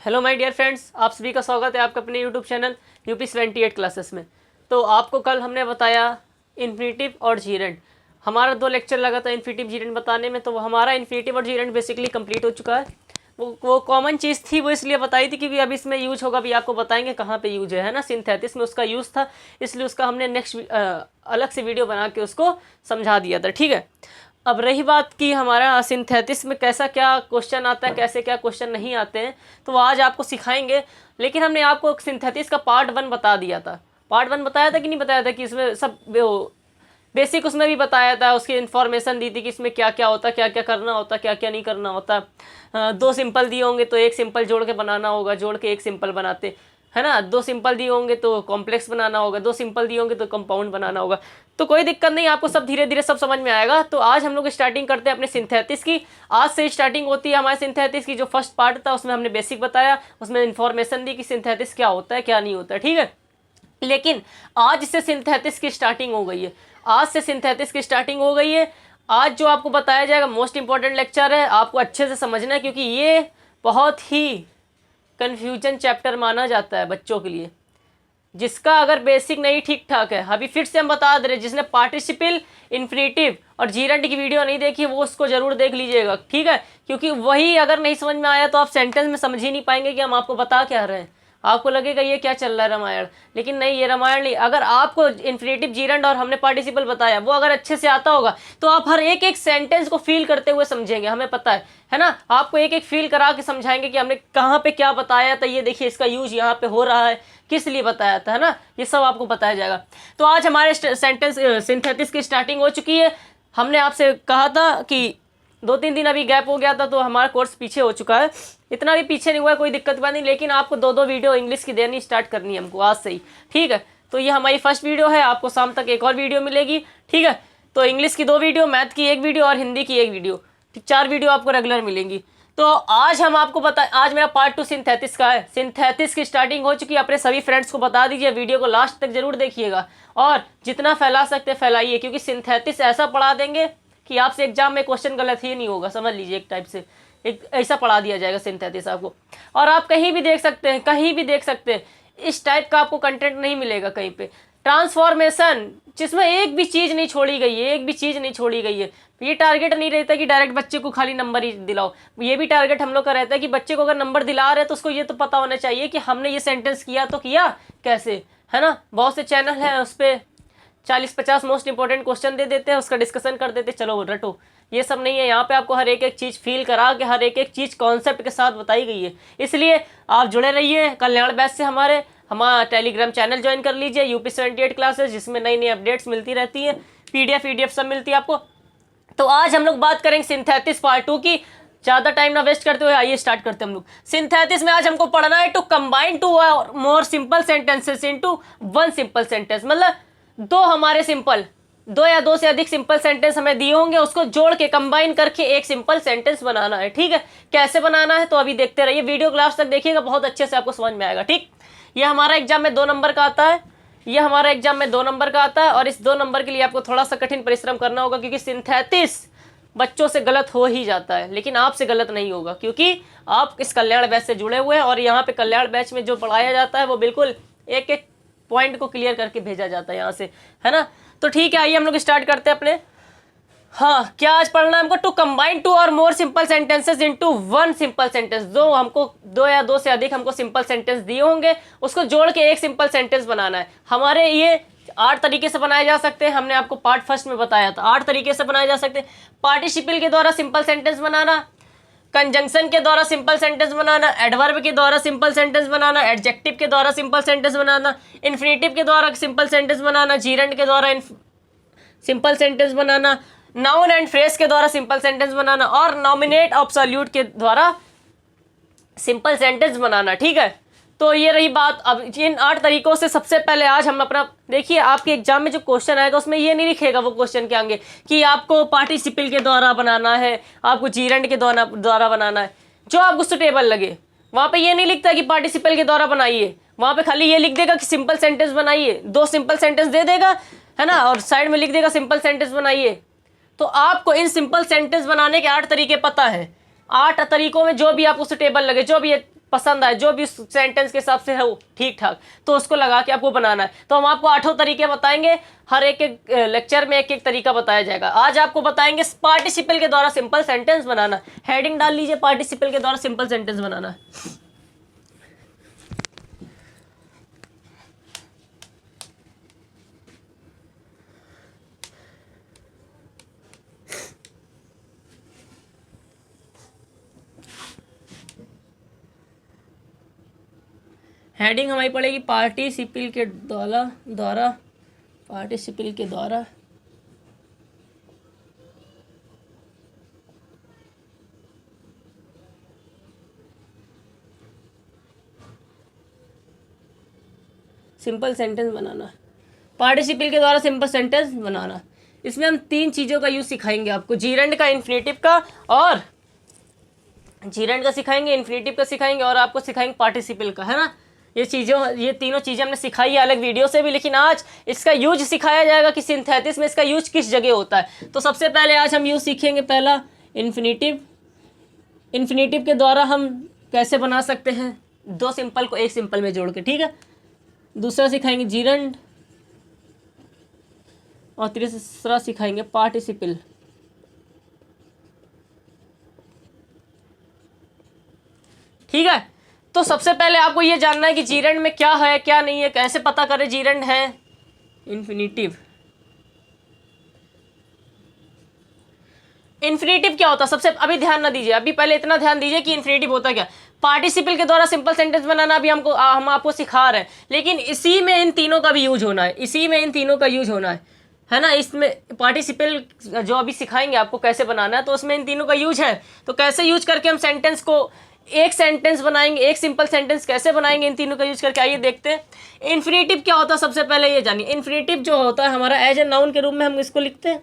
Hello my dear friends, आप सभी का स्वागत है आपका अपने यूट्यूब चैनल यूपी 78 क्लासेस में। तो आपको कल हमने बताया इन्फिनिटिव और जीरेंड। हमारा 2 लेक्चर लगा था इन्फिनिटिव जीरेंड बताने में, तो हमारा इन्फिनिटिव और जीरेंड बेसिकली कंप्लीट हो चुका है। वो कॉमन चीज़ थी, वो इसलिए बताई थी क्योंकि अब इसमें यूज होगा, भी आपको बताएंगे कहाँ पे यूज है ना। सिंथेसिस में उसका यूज़ था, इसलिए उसका हमने नेक्स्ट अलग से वीडियो बना के उसको समझा दिया था। ठीक है, अब रही बात कि हमारा सिंथेसिस में कैसा क्या क्वेश्चन आता है, कैसे क्या क्वेश्चन नहीं आते हैं, तो आज आपको सिखाएंगे। लेकिन हमने आपको सिंथेसिस का पार्ट 1 बता दिया था। पार्ट 1 बताया था कि नहीं बताया था, कि इसमें सब बेसिक उसमें भी बताया था, उसकी इन्फॉर्मेशन दी थी कि इसमें क्या क्या होता है, क्या क्या करना होता है, क्या क्या नहीं करना होता। 2 सिंपल दिए होंगे तो एक सिंपल जोड़ के बनाना होगा, जोड़ के एक सिंपल बनाते है ना। 2 सिंपल दिए होंगे तो कॉम्प्लेक्स बनाना होगा, 2 सिंपल दिए होंगे तो कंपाउंड बनाना होगा। तो कोई दिक्कत नहीं, आपको सब धीरे धीरे सब समझ में आएगा। तो आज हम लोग स्टार्टिंग करते हैं अपने सिंथेसिस की। आज से स्टार्टिंग होती है हमारे सिंथेसिस की। जो फर्स्ट पार्ट था उसमें हमने बेसिक बताया, उसमें इन्फॉर्मेशन दी कि सिंथेसिस क्या होता है क्या नहीं होता है। ठीक है, लेकिन आज से सिंथेसिस की स्टार्टिंग हो गई है। आज से सिंथेसिस की स्टार्टिंग हो गई है। आज जो आपको बताया जाएगा मोस्ट इंपॉर्टेंट लेक्चर है, आपको अच्छे से समझना है, क्योंकि ये बहुत ही कन्फ्यूजन चैप्टर माना जाता है बच्चों के लिए, जिसका अगर बेसिक नहीं ठीक ठाक है। अभी फिर से हम बता दे रहे, जिसने पार्टिसिपल, इन्फिनिटिव और जीरेंड की वीडियो नहीं देखी वो उसको जरूर देख लीजिएगा। ठीक है, क्योंकि वही अगर नहीं समझ में आया तो आप सेंटेंस में समझ ही नहीं पाएंगे कि हम आपको बता क्या रहे हैं। आपको लगेगा ये क्या चल रहा है रामायण, लेकिन नहीं, ये रामायण नहीं। अगर आपको इन्फिनिटिव, जीरेंड और हमने पार्टिसिपल बताया वो अगर अच्छे से आता होगा तो आप हर एक एक सेंटेंस को फील करते हुए समझेंगे। हमें पता है ना। आपको एक एक फील करा के समझाएंगे कि हमने कहाँ पे क्या बताया था, ये देखिए इसका यूज यहाँ पे हो रहा है, किस लिए बताया था, है ना। ये सब आपको बताया जाएगा। तो आज हमारे सेंटेंस सिंथेसिस की स्टार्टिंग हो चुकी है। हमने आपसे कहा था कि 2-3 दिन अभी गैप हो गया था, तो हमारा कोर्स पीछे हो चुका है। इतना भी पीछे नहीं हुआ है, कोई दिक्कत बात नहीं, लेकिन आपको 2-2 वीडियो इंग्लिश की देनी स्टार्ट करनी है हमको आज से ही। ठीक है, तो ये हमारी फर्स्ट वीडियो है। आपको शाम तक एक और वीडियो मिलेगी। ठीक है, तो इंग्लिश की 2 वीडियो, मैथ की 1 वीडियो और हिंदी की 1 वीडियो, 4 वीडियो आपको रेगुलर मिलेंगी। तो आज हम आपको आज मेरा पार्ट 2 सिंथेसिस का है। सिंथेसिस की स्टार्टिंग हो चुकी है। अपने सभी फ्रेंड्स को बता दीजिए, वीडियो को लास्ट तक जरूर देखिएगा और जितना फैला सकते फैलाइए, क्योंकि सिंथेसिस ऐसा पढ़ा देंगे कि आपसे एग्जाम में क्वेश्चन गलत ही नहीं होगा। समझ लीजिए, एक टाइप से एक ऐसा पढ़ा दिया जाएगा सिंथेसिस आपको। और आप कहीं भी देख सकते हैं, कहीं भी देख सकते हैं, इस टाइप का आपको कंटेंट नहीं मिलेगा कहीं पे। ट्रांसफॉर्मेशन, जिसमें एक भी चीज़ नहीं छोड़ी गई है, एक भी चीज़ नहीं छोड़ी गई है। ये टारगेट नहीं रहता कि डायरेक्ट बच्चे को खाली नंबर ही दिलाओ। ये भी टारगेट हम लोग का रहता है कि बच्चे को अगर नंबर दिला रहे हैं तो उसको ये तो पता होना चाहिए कि हमने ये सेंटेंस किया तो किया कैसे, है ना। बहुत से चैनल हैं उस पर 40-50 मोस्ट इंपॉर्टेंट क्वेश्चन दे देते हैं, उसका डिस्कशन कर देते, चलो रटो। ये सब नहीं है, यहाँ पे आपको हर एक एक चीज़ फील करा के हर एक एक चीज़ कॉन्सेप्ट के साथ बताई गई है। इसलिए आप जुड़े रहिए कल्याण बैच से। हमारा टेलीग्राम चैनल ज्वाइन कर लीजिए, यूपी 78 क्लासेस, जिसमें नई नई अपडेट्स मिलती रहती है, PDF सब मिलती है आपको। तो आज हम लोग बात करेंगे सिंथेसिस पार्ट 2 की। ज़्यादा टाइम ना वेस्ट करते हुए आइए स्टार्ट करते हैं हम लोग। सिंथेसिस में आज हमको पढ़ना है टू कंबाइन 2 और more simple sentences into 1 simple sentence. मतलब 2 हमारे सिंपल, 2 या 2 से अधिक सिंपल सेंटेंस हमें दिए होंगे, उसको जोड़ के कंबाइन करके एक सिंपल सेंटेंस बनाना है। ठीक है, कैसे बनाना है तो अभी देखते रहिए, वीडियो क्लास तक देखिएगा, बहुत अच्छे से आपको समझ में आएगा। ठीक, ये हमारा एग्जाम में 2 नंबर का आता है, ये हमारा एग्जाम में 2 नंबर का आता है। और इस 2 नंबर के लिए आपको थोड़ा सा कठिन परिश्रम करना होगा, क्योंकि सिंथेसिस बच्चों से गलत हो ही जाता है, लेकिन आपसे गलत नहीं होगा, क्योंकि आप इस कल्याण बैच से जुड़े हुए हैं। और यहाँ पे कल्याण बैच में जो पढ़ाया जाता है वो बिल्कुल एक एक पॉइंट को क्लियर करके भेजा जाता है यहाँ से, है ना। तो ठीक है, आइए हम लोग स्टार्ट करते हैं अपने। हाँ, क्या आज पढ़ना है हमको? टू कंबाइन 2 और more simple sentences into 1 simple sentence. जो हमको 2 या 2 से अधिक हमको सिंपल सेंटेंस दिए होंगे, उसको जोड़ के एक सिंपल सेंटेंस बनाना है। हमारे ये 8 तरीके से बनाए जा सकते हैं। हमने आपको पार्ट फर्स्ट में बताया था 8 तरीके से बनाए जा सकते हैं। पार्टिसिपल के द्वारा सिंपल सेंटेंस बनाना, कंजंक्शन के द्वारा सिंपल सेंटेंस बनाना, एडवर्ब के द्वारा सिंपल सेंटेंस बनाना, एडजेक्टिव के द्वारा सिंपल सेंटेंस बनाना, इन्फिनिटिव के द्वारा सिंपल सेंटेंस बनाना, जीरेंड के द्वारा simple sentence banana, noun and phrase के द्वारा सिंपल सेंटेंस बनाना, और नॉमिनेट एब्सोल्यूट के द्वारा सिंपल सेंटेंस बनाना। ठीक है, तो ये रही बात। अब इन 8 तरीकों से सबसे पहले आज हम अपना देखिए, आपके एग्जाम में जो क्वेश्चन आएगा उसमें ये नहीं लिखेगा वो क्वेश्चन के आगे कि आपको पार्टिसिपल के द्वारा बनाना है, आपको जीरेंड के द्वारा बनाना है। जो आपको सुटेबल लगे, वहाँ पे ये नहीं लिखता कि पार्टिसिपल के द्वारा बनाइए, वहाँ पे खाली ये लिख देगा कि सिंपल सेंटेंस बनाइए। 2 सिंपल सेंटेंस दे देगा, है ना, और साइड में लिख देगा सिंपल सेंटेंस बनाइए। तो आपको इन सिंपल सेंटेंस बनाने के 8 तरीके पता है। 8 तरीकों में जो भी आपको सुटेबल लगे, जो भी पसंद आए, जो भी उस सेंटेंस के हिसाब से है वो ठीक ठाक, तो उसको लगा के आपको बनाना है। तो हम आपको 8 तरीके बताएंगे, हर एक एक लेक्चर में एक एक तरीका बताया जाएगा। आज आपको बताएंगे पार्टिसिपल के द्वारा सिंपल सेंटेंस बनाना। हेडिंग डाल लीजिए, पार्टिसिपल के द्वारा सिंपल सेंटेंस बनाना। हेडिंग हमारी पड़ेगी पार्टिसिपल के द्वारा पार्टिसिपल के द्वारा सिंपल सेंटेंस बनाना। पार्टिसिपल के द्वारा सिंपल सेंटेंस बनाना, इसमें हम 3 चीज़ों का यूज़ सिखाएंगे आपको, जीरेंड का, इन्फिनेटिव का, और जीरेंड का सिखाएंगे, इन्फिनेटिव का सिखाएंगे, और आपको सिखाएंगे पार्टिसिपल का, है ना। ये तीनों चीज़ें हमने सिखाई है अलग वीडियो से भी, लेकिन आज इसका यूज सिखाया जाएगा कि सिंथेसिस में इसका यूज किस जगह होता है। तो सबसे पहले आज हम यूज सीखेंगे पहला इन्फिनेटिव। इन्फिनेटिव के द्वारा हम कैसे बना सकते हैं 2 सिंपल को एक सिंपल में जोड़ के, ठीक है। दूसरा सिखाएंगे जीरेंड, और तीसरा सिखाएंगे पार्टिसिपल। ठीक है, तो सबसे पहले आपको ये जानना है कि जीरेंड में क्या है क्या नहीं है, कैसे पता करें जीरेंड है इन्फिनेटिव। इन्फिनेटिव क्या होता है सबसे, अभी ध्यान ना दीजिए, अभी पहले इतना ध्यान दीजिए कि इन्फिनेटिव होता क्या। पार्टिसिपल के द्वारा सिंपल सेंटेंस बनाना अभी हम आपको सिखा रहे हैं, लेकिन इसी में इन तीनों का भी यूज होना है, इसी में इन तीनों का यूज होना है ना। इसमें पार्टिसिपल जो अभी सिखाएंगे आपको कैसे बनाना है, तो उसमें इन तीनों का यूज है। तो कैसे यूज करके हम सेंटेंस को एक सेंटेंस बनाएंगे, एक सिंपल सेंटेंस कैसे बनाएंगे इन तीनों का यूज करके, आइए देखते हैं। इन्फिनेटिव क्या होता है सबसे पहले ये जानिए। इन्फिनेटिव जो होता है हमारा एज ए नाउन के रूप में हम इसको लिखते हैं,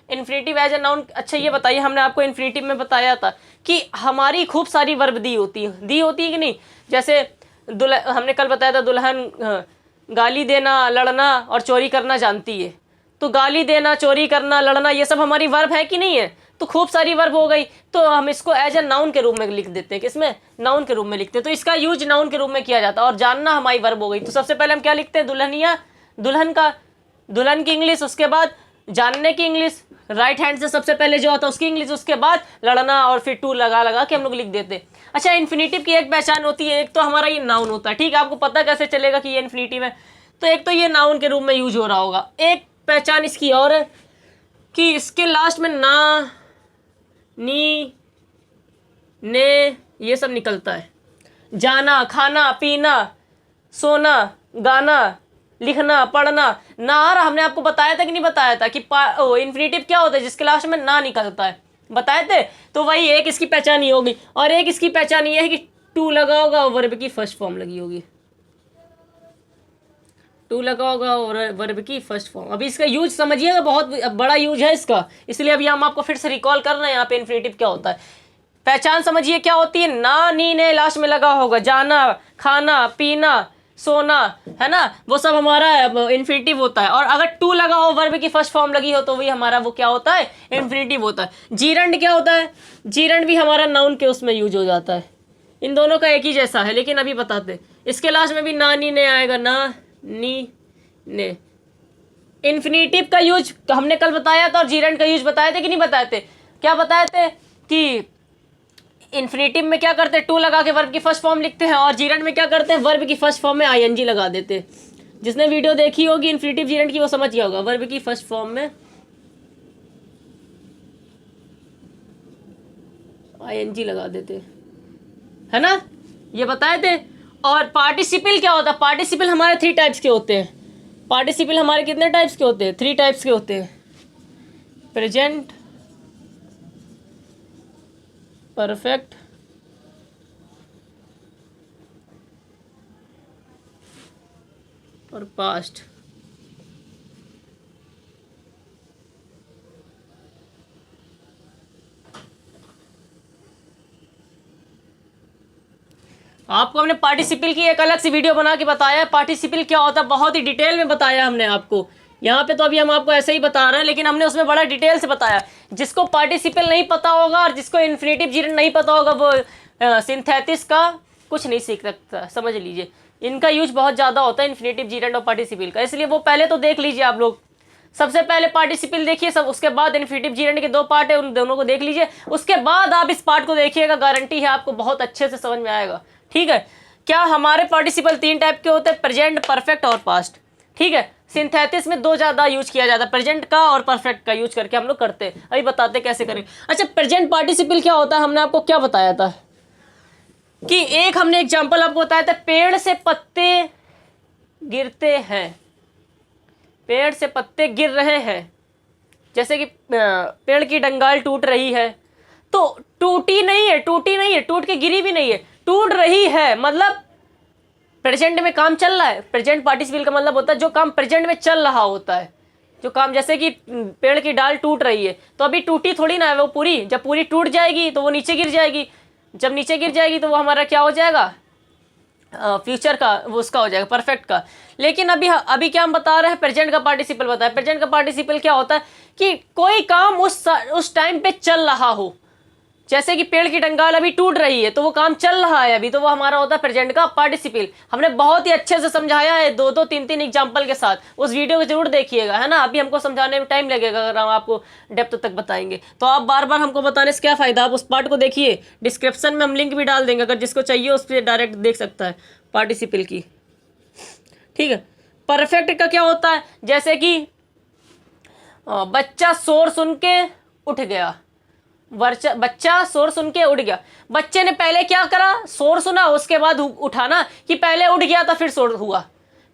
इन्फिनेटिव एज ए नाउन। अच्छा ये बताइए, हमने आपको इन्फिनेटिव में बताया था कि हमारी खूब सारी वर्ब दी होती है कि नहीं। जैसे हमने कल बताया था दुल्हन गाली देना, लड़ना और चोरी करना जानती है। तो गाली देना, चोरी करना, लड़ना, ये सब हमारी वर्ब है कि नहीं है। तो खूब सारी वर्ब हो गई, तो हम इसको एज ए नाउन के रूप में लिख देते हैं। किसमें, नाउन के रूप में लिखते हैं। तो इसका यूज नाउन के रूप में किया जाता है। और जानना हमारी वर्ब हो गई, तो सबसे पहले हम क्या लिखते हैं, दुल्हनिया, दुल्हन की इंग्लिश, उसके बाद जानने की इंग्लिश, राइट हैंड से सबसे पहले जो आता है उसकी इंग्लिश, उसके बाद लड़ना, और फिर टू लगा के हम लोग लिख देते। अच्छा, इन्फिनेटिव की एक पहचान होती है, एक तो हमारा ये नाउन होता है, ठीक है। आपको पता कैसे चलेगा कि ये इन्फिनेटिव है, तो एक तो ये नाउन के रूप में यूज हो रहा होगा। एक पहचान इसकी और है कि इसके लास्ट में ना, नी, ने, ये सब निकलता है। जाना, खाना, पीना, सोना, गाना, लिखना, पढ़ना, ना। हमने आपको बताया था कि नहीं बताया था कि इन्फिनेटिव क्या होता है जिसके लास्ट में ना निकलता है, बताए थे। तो वही एक इसकी पहचान ये होगी। और एक इसकी पहचान ये है कि टू लगा होगा और वर्ब की फर्स्ट फॉर्म लगी होगी, टू लगा होगा और वर्ब की फर्स्ट फॉर्म। अभी इसका यूज समझिएगा, बहुत बड़ा यूज है इसका, इसलिए अभी हम आपको फिर से रिकॉल कर रहे हैं यहाँ पे इन्फिनेटिव क्या होता है। पहचान समझिए क्या होती है, ना, नी, ने लास्ट में लगा होगा, जाना, खाना, पीना, सोना, है ना, वो सब हमारा इन्फिनेटिव होता है। और अगर टू लगा हो, वर्ब की फर्स्ट फॉर्म लगी हो, तो वही हमारा वो क्या होता है, इन्फिनेटिव होता है। जीरेंड क्या होता है, जीरेंड भी हमारा नाउन के उसमें यूज हो जाता है। इन दोनों का एक ही जैसा है, लेकिन अभी बताते। इसके लास्ट में भी ना, नी, ने आएगा, ना, नी, ने। इन्फिनेटिव का यूज हमने कल बताया था, और जीरेंड का यूज बताए थे कि नहीं बताए थे। क्या बताए थे कि इन्फिनेटिव में क्या करते हैं, टू लगा के वर्ब की फर्स्ट फॉर्म लिखते हैं, और जीरेंड में क्या करते हैं, वर्ब की फर्स्ट फॉर्म में आईएनजी लगा देते हैं। जिसने वीडियो देखी होगी इन्फिनेटिव जीरेंड की, वो समझ गया होगा, वर्ब की फर्स्ट फॉर्म में आईएनजी लगा देते, है ना, ये बताए थे। और पार्टिसिपल क्या होता है, पार्टिसिपल हमारे 3 टाइप्स के होते हैं। पार्टिसिपल हमारे कितने टाइप्स के होते हैं, 3 टाइप्स के होते हैं। प्रेजेंट परफेक्ट और पास्ट। आपको हमने पार्टिसिपल की एक अलग सी वीडियो बना के बताया है, पार्टिसिपल क्या होता है बहुत ही डिटेल में बताया हमने आपको। यहाँ पे तो अभी हम आपको ऐसे ही बता रहे हैं, लेकिन हमने उसमें बड़ा डिटेल से बताया। जिसको पार्टिसिपल नहीं पता होगा और जिसको इन्फिनेटिव जीरेंड नहीं पता होगा, वो सिंथेसिस का कुछ नहीं सीख सकता, समझ लीजिए। इनका यूज बहुत ज़्यादा होता है इन्फिनेटिव, जीरेंड और पार्टिसिपल का, इसलिए वो पहले तो देख लीजिए आप लोग। सबसे पहले पार्टिसिपल देखिए सब, उसके बाद इन्फिनेटिव जीरेंड के 2 पार्ट है, उन दोनों को देख लीजिए, उसके बाद आप इस पार्ट को देखिएगा, गारंटी है आपको बहुत अच्छे से समझ में आएगा। ठीक है, क्या हमारे पार्टिसिपल 3 टाइप के होते हैं, प्रेजेंट, परफेक्ट और पास्ट। ठीक है, सिंथेसिस में 2 ज़्यादा यूज किया जाता है, प्रेजेंट का और परफेक्ट का यूज करके हम लोग करते हैं। अभी बताते कैसे करें। अच्छा, प्रेजेंट पार्टिसिपल क्या होता है, हमने आपको क्या बताया था कि एक हमने एग्जांपल आपको बताया था, पेड़ से पत्ते गिरते हैं, पेड़ से पत्ते गिर रहे हैं, जैसे कि पेड़ की डंगाल टूट रही है, तो टूटी नहीं है, टूट के गिरी भी नहीं है, टूट रही है, मतलब प्रेजेंट में काम चल रहा है। प्रेजेंट पार्टिसिपल का मतलब होता है जो काम प्रेजेंट में चल रहा होता है, जो काम, जैसे कि पेड़ की डाल टूट रही है, तो अभी टूटी थोड़ी ना है वो पूरी, जब पूरी टूट जाएगी तो वो नीचे गिर जाएगी, जब नीचे गिर जाएगी तो वो हमारा क्या हो जाएगा, फ्यूचर का, वो उसका हो जाएगा परफेक्ट का। लेकिन अभी क्या हम बता रहे हैं, प्रेजेंट का पार्टिसिपल बताया। प्रेजेंट का पार्टिसिपल क्या होता है कि कोई काम उस टाइम पे चल रहा हो, जैसे कि पेड़ की डंगाल अभी टूट रही है तो वो काम चल रहा है अभी, तो वो हमारा होता है प्रेजेंट का पार्टिसिपल। हमने बहुत ही अच्छे से समझाया है, 2-2, 3-3 एग्जांपल के साथ, उस वीडियो को जरूर देखिएगा, है ना। अभी हमको समझाने में टाइम लगेगा अगर हम आपको डेप्थ तक बताएंगे, तो आप बार बार हमको बताने से क्या फायदा, आप उस पार्ट को देखिए, डिस्क्रिप्शन में हम लिंक भी डाल देंगे, अगर जिसको चाहिए उस पर डायरेक्ट देख सकता है पार्टिसिपल की। ठीक है, परफेक्ट का क्या होता है, जैसे कि बच्चा शोर सुन के उठ गया, बच्चा शोर सुन के उठ गया, बच्चे ने पहले क्या करा, शोर सुना उसके बाद उठा ना, कि पहले उठ गया था फिर शोर हुआ,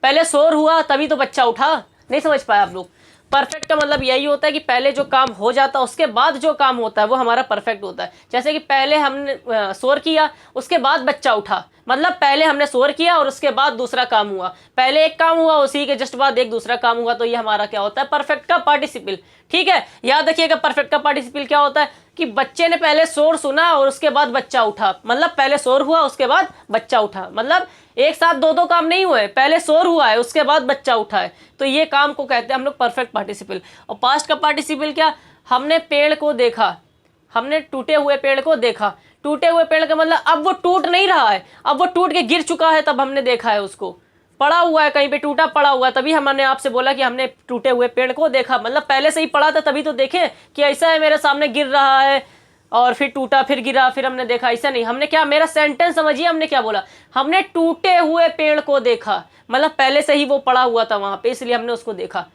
पहले शोर हुआ तभी तो बच्चा उठा। नहीं समझ पाया आप लोग। परफेक्ट का मतलब यही होता है कि पहले जो काम हो जाता है उसके बाद जो काम होता है वो हमारा परफेक्ट होता है। जैसे कि पहले हमने शोर किया उसके बाद बच्चा उठा, मतलब पहले हमने शोर किया और उसके बाद दूसरा काम हुआ, पहले एक काम हुआ उसी के जस्ट बाद एक दूसरा काम हुआ, तो ये हमारा क्या होता है, परफेक्ट का पार्टिसिपल। ठीक है, याद रखिएगा परफेक्ट का पार्टिसिपल क्या होता है कि बच्चे ने पहले शोर सुना और उसके बाद बच्चा उठा, मतलब पहले शोर हुआ उसके बाद बच्चा उठा, मतलब एक साथ 2-2 काम नहीं हुए, पहले शोर हुआ है उसके बाद बच्चा उठा है, तो ये काम को कहते हैं हम लोग परफेक्ट पार्टिसिपल। और पास्ट का पार्टिसिपल क्या, हमने पेड़ को देखा, हमने टूटे हुए पेड़ को देखा, टूटे हुए पेड़ का मतलब अब वो टूट नहीं रहा है, अब वो टूट के गिर चुका है, तब हमने देखा है उसको, पड़ा हुआ है कहीं पे टूटा पड़ा हुआ है, तभी हमने आपसे बोला कि हमने टूटे हुए पेड़ को देखा, मतलब पहले से ही पड़ा था तभी तो देखे कि ऐसा है मेरे सामने गिर रहा है और फिर टूटा फिर गिरा फिर हमने देखा, ऐसा नहीं। हमने क्या, मेरा सेंटेंस समझिए, हमने क्या बोला, हमने टूटे हुए पेड़ को देखा, मतलब पहले से ही वो पड़ा हुआ था वहां पे इसलिए हमने उसको देखा।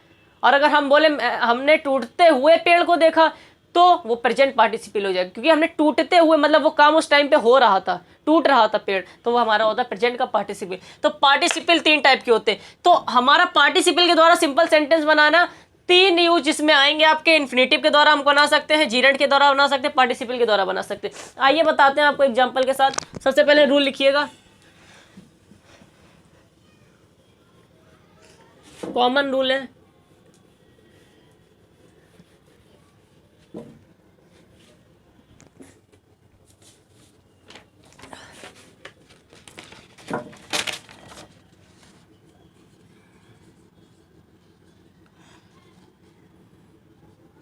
और अगर हम बोले हमने टूटते हुए पेड़ को देखा तो वो प्रेजेंट पार्टिसिपल हो जाएगा, क्योंकि हमने टूटते हुए मतलब वो काम उस टाइम पे हो रहा था, टूट रहा था पेड़, तो वो हमारा होता है प्रेजेंट का पार्टिसिपल। तो पार्टिसिपल 3 टाइप के होते हैं, तो हमारा पार्टिसिपल के द्वारा सिंपल सेंटेंस बनाना 3 यूज जिसमें आएंगे आपके, इन्फिनेटिव के द्वारा हम बना सकते हैं, जीरेंट के द्वारा बना सकते हैं, पार्टिसिपल के द्वारा बना सकते हैं। आइए बताते हैं आपको एग्जाम्पल के साथ। सबसे पहले रूल लिखिएगा, कॉमन रूल है,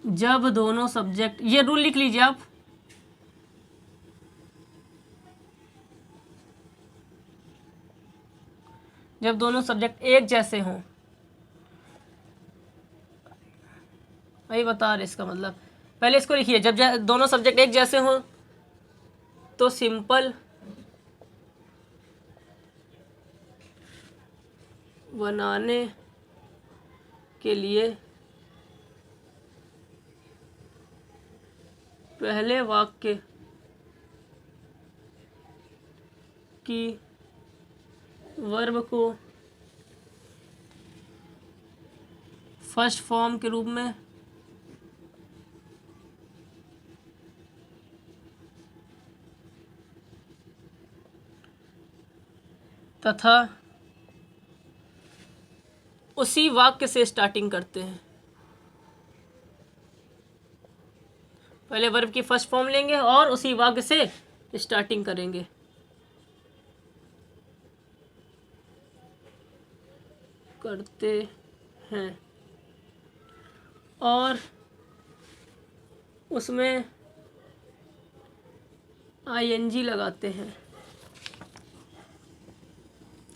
जब दोनों सब्जेक्ट, ये रूल लिख लीजिए आप, जब दोनों सब्जेक्ट एक जैसे हों, वही बता रहे इसका मतलब, पहले इसको लिखिए, जब दोनों सब्जेक्ट एक जैसे हों तो सिंपल बनाने के लिए पहले वाक्य की वर्ब को फर्स्ट फॉर्म के रूप में तथा उसी वाक्य से स्टार्टिंग करते हैं। पहले वर्ब की फर्स्ट फॉर्म लेंगे और उसी वाक्य से स्टार्टिंग करेंगे। करते हैं और उसमें ING लगाते हैं।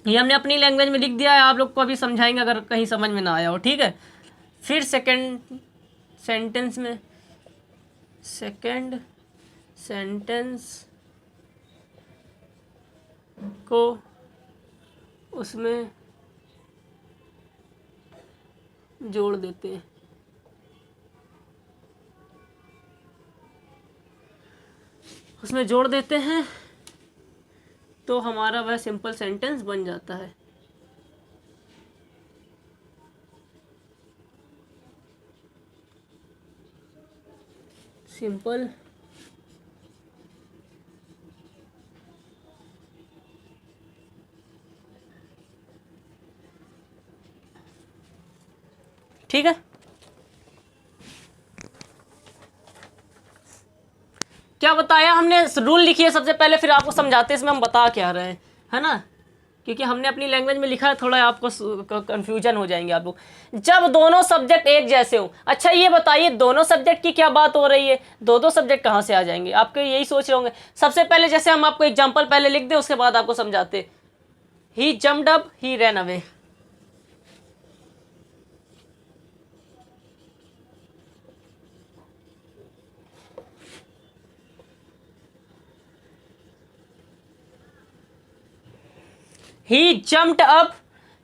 ये हमने अपनी लैंग्वेज में लिख दिया है, आप लोग को अभी समझाएंगे अगर कहीं समझ में ना आया हो, ठीक है। फिर सेकंड सेंटेंस में, सेकंड सेंटेंस को उसमें जोड़ देते हैं, उसमें जोड़ देते हैं तो हमारा वह सिंपल सेंटेंस बन जाता है। सिंपल ठीक है। क्या बताया हमने, रूल लिखिए सबसे पहले, फिर आपको समझाते हैं इसमें हम बता क्या रहे हैं, है ना, क्योंकि हमने अपनी लैंग्वेज में लिखा है, थोड़ा आपको कंफ्यूजन हो जाएंगे आप लोग। जब दोनों सब्जेक्ट एक जैसे हो, अच्छा ये बताइए दोनों सब्जेक्ट की क्या बात हो रही है, दो सब्जेक्ट कहाँ से आ जाएंगे, आपके यही सोच रहे होंगे। सबसे पहले जैसे हम आपको एग्जाम्पल पहले लिख दें, उसके बाद आपको समझाते। ही जम्प्ड अप, ही रैन अवे। ही जम्प्ड अप,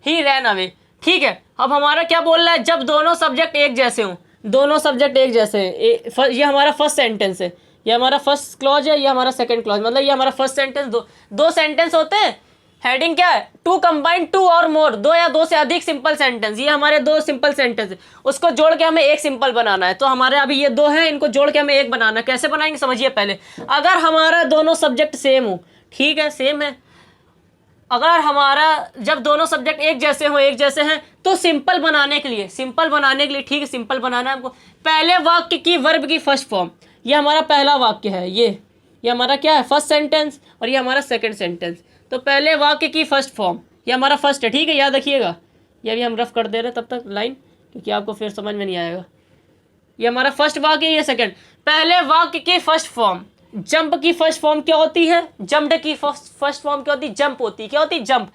ही रैन अवे, ठीक है। अब हमारा क्या बोल रहा है, जब दोनों सब्जेक्ट एक जैसे हों, दोनों सब्जेक्ट एक जैसे हैं, ये हमारा फर्स्ट सेंटेंस है, ये हमारा फर्स्ट क्लॉज है, ये हमारा सेकंड क्लॉज, मतलब ये हमारा फर्स्ट सेंटेंस। दो सेंटेंस होते हैं, हेडिंग क्या है, टू कंबाइन टू और मोर, दो या दो से अधिक सिंपल सेंटेंस, ये हमारे दो सिंपल सेंटेंस है, उसको जोड़ के हमें एक सिंपल बनाना है। तो हमारे अभी ये दो हैं, इनको जोड़ के हमें एक बनाना है। कैसे बनाएंगे समझिए पहले। अगर हमारा दोनों सब्जेक्ट सेम हो, ठीक है, सेम है, अगर हमारा जब दोनों सब्जेक्ट एक जैसे हो, एक जैसे हैं, तो सिंपल बनाने के लिए, ठीक है, सिंपल बनाना है हमको। पहले वाक्य की वर्ब की फर्स्ट फॉर्म, ये हमारा पहला वाक्य है, ये हमारा क्या है, फर्स्ट सेंटेंस, और ये हमारा सेकंड सेंटेंस। तो पहले वाक्य की फर्स्ट फॉर्म, ये हमारा फर्स्ट है, ठीक है, याद रखिएगा। ये अभी हम रफ कर दे रहे हैं तब तक लाइन, क्योंकि आपको फिर समझ में नहीं आएगा। ये हमारा फर्स्ट वाक्य, ये सेकंड। पहले वाक्य की फर्स्ट फॉर्म, जंप की फर्स्ट फॉर्म क्या होती है, जंप्ड की फर्स्ट फॉर्म क्या होती है, जंप होती है। क्या होती है, जंप,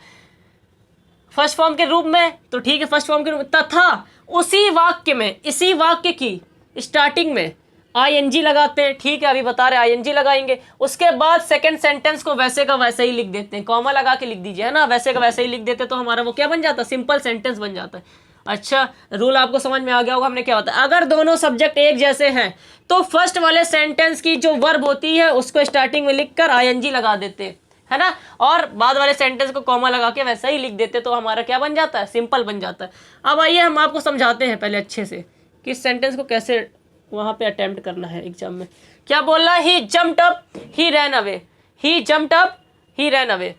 फर्स्ट फॉर्म के रूप में। तो ठीक है, फर्स्ट फॉर्म के रूप में, तथा उसी वाक्य में, इसी वाक्य की स्टार्टिंग में आईएनजी लगाते हैं, ठीक है, अभी बता रहे आईएनजी लगाएंगे। उसके बाद सेकंड सेंटेंस को वैसे का वैसे ही लिख देते हैं, कॉमा लगा के लिख दीजिए, है ना, वैसे का वैसे ही लिख देते, तो हमारा वो क्या बन जाता है, सिंपल सेंटेंस बन जाता है। अच्छा, रूल आपको समझ में आ गया होगा हमने क्या होता है। अगर दोनों सब्जेक्ट एक जैसे हैं तो फर्स्ट वाले सेंटेंस की जो वर्ब होती है उसको स्टार्टिंग में लिखकर आईएनजी लगा देते, है ना, और बाद वाले सेंटेंस को कॉमा लगा के वैसा ही लिख देते, तो हमारा क्या बन जाता है, सिंपल बन जाता है। अब आइए हम आपको समझाते हैं पहले अच्छे से कि इस सेंटेंस को कैसे वहाँ पे अटेम्प्ट करना है एग्जाम में। क्या बोल रहा है, ही जम्प्ड अप, ही रैन अवे, ही जम्प्ड अप, ही रैन अवे।